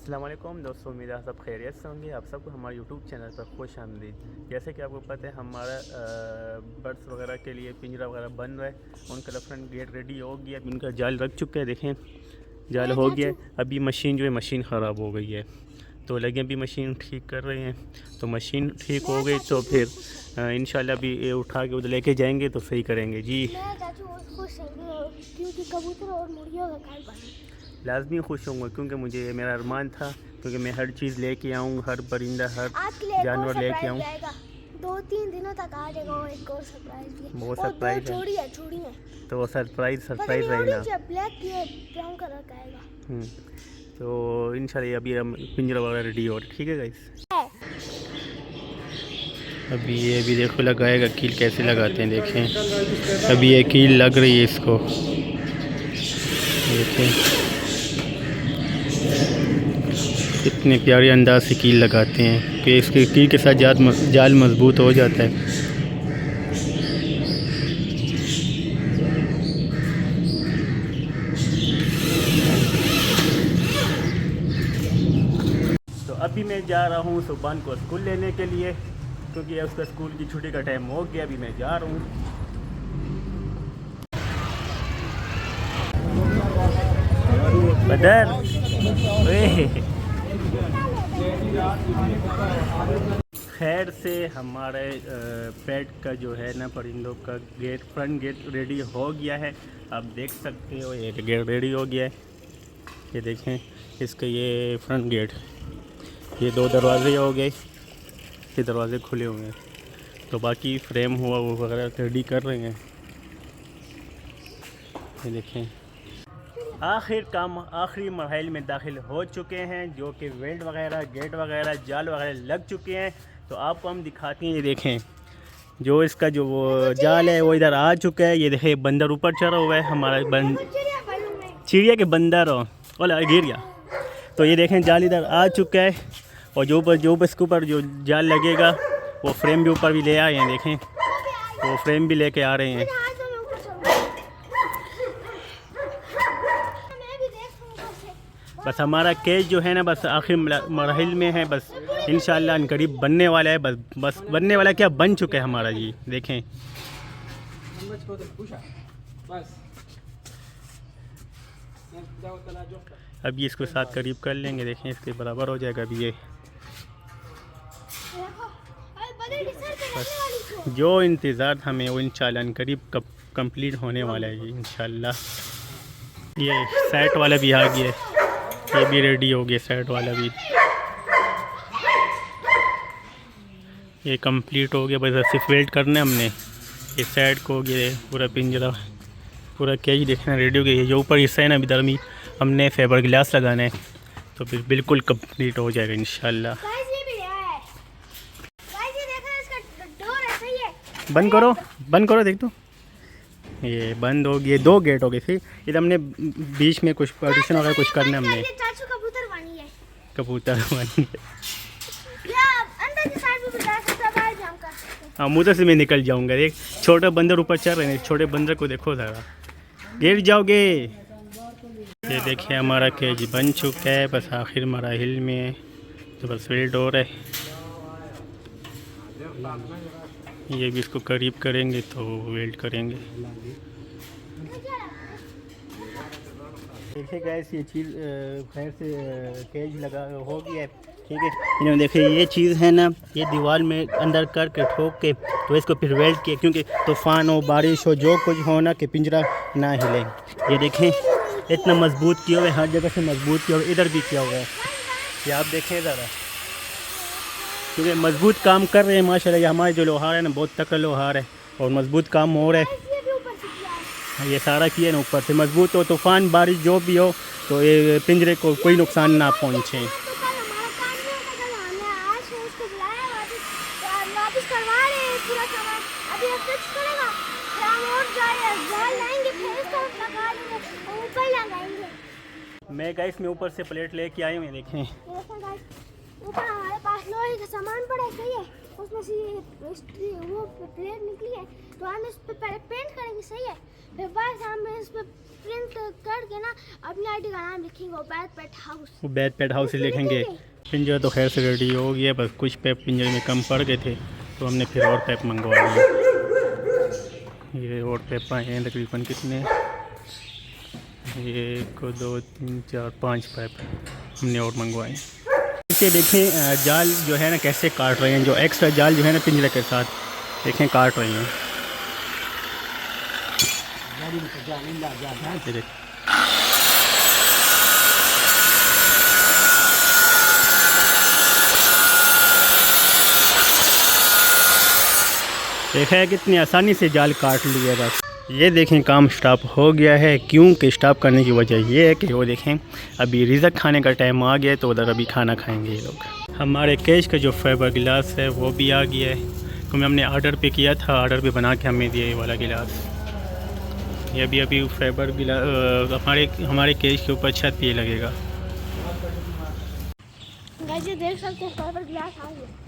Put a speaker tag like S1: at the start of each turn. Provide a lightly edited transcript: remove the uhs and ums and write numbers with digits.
S1: अस्सलाम वालेकुम दोस्तों, उम्मीद है सब खैरियत से होंगे। आप सबको हमारे यूट्यूब चैनल पर खुश आमदीद। जैसे कि आपको पता है हमारा बर्ड्स वगैरह के लिए पिंजरा वगैरह बन रहा है। उनका डिफरेंट गेट रेडी हो गया, अभी उनका जाल रख चुका है। देखें जाल हो गया है। अभी मशीन जो है मशीन ख़राब हो गई है, तो लगे अभी मशीन ठीक कर रहे हैं। तो मशीन ठीक हो गई तो फिर इंशाल्लाह अभी ये उठा के उधर लेके जाएंगे तो सही करेंगे जी। लाजमी खुश होंगे क्योंकि मुझे मेरा अरमान था, क्योंकि मैं हर चीज़ लेके आऊँ, हर परिंदा हर जानवर लेके आऊँ।
S2: 2-3 दिनों तक आ जाएगा। और एक और सरप्राइज भी है।
S1: वो सरप्राइज
S2: है।
S1: तो वो सरप्राइज रहेगा।
S2: ब्राउन कलर का आएगा।
S1: तो इंशाल्लाह अभी हम पिंजरा वगैरह रेडी हो रहा है। ठीक है गाइस, अभी ये भी देखो लगाएगा। कील कैसे लगाते हैं देखें। अभी ये कील लग रही है इसको, देखें कितने प्यारे अंदाज से कील लगाते हैं कि इसके कील के साथ जाल मजबूत हो जाता है। तो अभी मैं जा रहा हूँ सुबान को स्कूल लेने के लिए, क्योंकि उसका स्कूल की छुट्टी का टाइम हो गया। अभी मैं जा रहा हूँ। बदर खैर से हमारे पेट का जो है ना, परिंदों का गेट, फ्रंट गेट रेडी हो गया है। आप देख सकते हो ये गेट रेडी हो गया है। ये देखें इसका ये फ्रंट गेट, ये 2 दरवाजे हो गए। ये दरवाजे खुले हुए हैं, तो बाकी फ्रेम हुआ वो वगैरह रेडी कर रहे हैं। ये देखें आखिरी मरहल में दाखिल हो चुके हैं, जो कि वेल्ड वगैरह, गेट वगैरह, जाल वगैरह लग चुके हैं। तो आपको हम दिखाते हैं। ये देखें जो इसका जो वो जाल है वो इधर आ चुका है। ये देखें बंदर ऊपर चढ़ा हुआ है हमारा चिड़िया के बंदर और गिर गया। तो ये देखें जाल इधर आ चुका है, और जो इसके ऊपर जो जाल लगेगा वो फ्रेम भी ऊपर भी ले आए हैं। देखें वो फ्रेम भी लेके आ रहे हैं। बस हमारा केज जो है ना, बस आखिर मरहल में है। बस इंशाल्लाह करीब बनने वाला है। बस बनने वाला क्या बन चुका है हमारा जी। देखें अभी इसको साथ करीब कर लेंगे। देखें इसके बराबर हो जाएगा अभी ये। बस जो इंतज़ार हमें वो इंशाल्लाह करीब कंप्लीट होने वाला है जी इंशाल्लाह। ये सेट वाला भी आ गया है, ये भी रेडी हो गया सेट वाला भी। ये कंप्लीट हो गया, बस सिर्फ वेल्ड करना है हमने। ये सेट को हो गया पूरा पिंजरा, पूरा केज देखना रेडी हो गया। जो ऊपर हिस्सा है ना, इधर में हमने फेबर ग्लास लगाना है, तो फिर बिल्कुल कंप्लीट हो जाएगा इंशाल्लाह। बंद करो देख। तो ये बंद हो गए, 2 गेट हो गए। फिर इधर हमने बीच में कुछ पार्टीशन वगैरह कुछ करना हमने। कबूतर बनी हाँ, मुँह से मैं निकल जाऊंगा। देख छोटा बंदर ऊपर चढ़ रहे हैं, छोटे बंदर को देखो ज़रा, गिर जाओगे। ये देखिए हमारा केज बन चुका है, बस आखिर मराहिल में है। तो बस वेल्ड हो रहा है। ये भी इसको करीब करेंगे तो वेल्ड करेंगे। देखिए गैस ये चीज़ खैर से केज लगा हो गया है। ठीक है, इन्होंने देखिए ये चीज़ है ना, ये दीवार में अंदर करके ठोक के तो इसको फिर वेल्ड किया, क्योंकि तूफ़ान हो, बारिश हो, जो कुछ हो ना, कि पिंजरा ना हिले। ये देखें इतना मजबूत किया हुआ है, हर जगह से मजबूत किया हुआ है। इधर भी किया हुआ है, ये आप देखें ज़रा, क्योंकि मजबूत काम कर रहे हैं माशाल्लाह। ये हमारे जो लोहार है ना, बहुत तकड़ा लोहार है और मजबूत काम हो रहा है। ये सारा किया ना ऊपर से मजबूत हो, तूफ़ान बारिश जो भी हो, तो ये पिंजरे को कोई नुकसान ना पहुँचे। मैं गाइस में ऊपर से प्लेट लेके आई हूँ, देखें
S2: ऊपर हमारे पास लोहे का सामान पड़ा है, सही है, उसमें से वो प्लेट निकली है, तो हम इस पे पहले पेंट करेंगे, सही है, फिर बाद हम इस पे प्रिंट करके ना अपनी आईडी का नाम लिखेंगे, वो बैड पेट हाउस।
S1: वो बैड पेट हाउस से लिखेंगे। पिंजरा तो खैर से रेडी हो गया, बस कुछ पैप पिंजरे में कम पड़ गए थे तो हमने फिर और पैप मंगवा लिए। ये और पैप आए हैं तकरीबन कितने, 1 2 3 4 5 पैप हमने और मंगवाए। इसे देखें जाल जो है ना कैसे काट रहे हैं, जो एक्स्ट्रा जाल जो है ना पिंजरे के साथ देखें काट रहे हैं। देखा है कितनी आसानी से जाल काट लिया बस। ये देखें काम स्टॉप हो गया है, क्योंकि स्टॉप करने की वजह ये है कि वो देखें अभी रिज़्क खाने का टाइम आ गया है, तो उधर अभी खाना खाएंगे ये लोग। हमारे केज का जो फाइबर गिलास है वो भी आ गया है, क्योंकि हमने ऑर्डर पे किया था, ऑर्डर पे बना के हमें दिया ये वाला गिलास। ये अभी फाइबर गिलास हमारे केज के ऊपर छत पे लगेगा।
S2: गाइस ये देख सकते हैं फाइबर गिलास आ गया।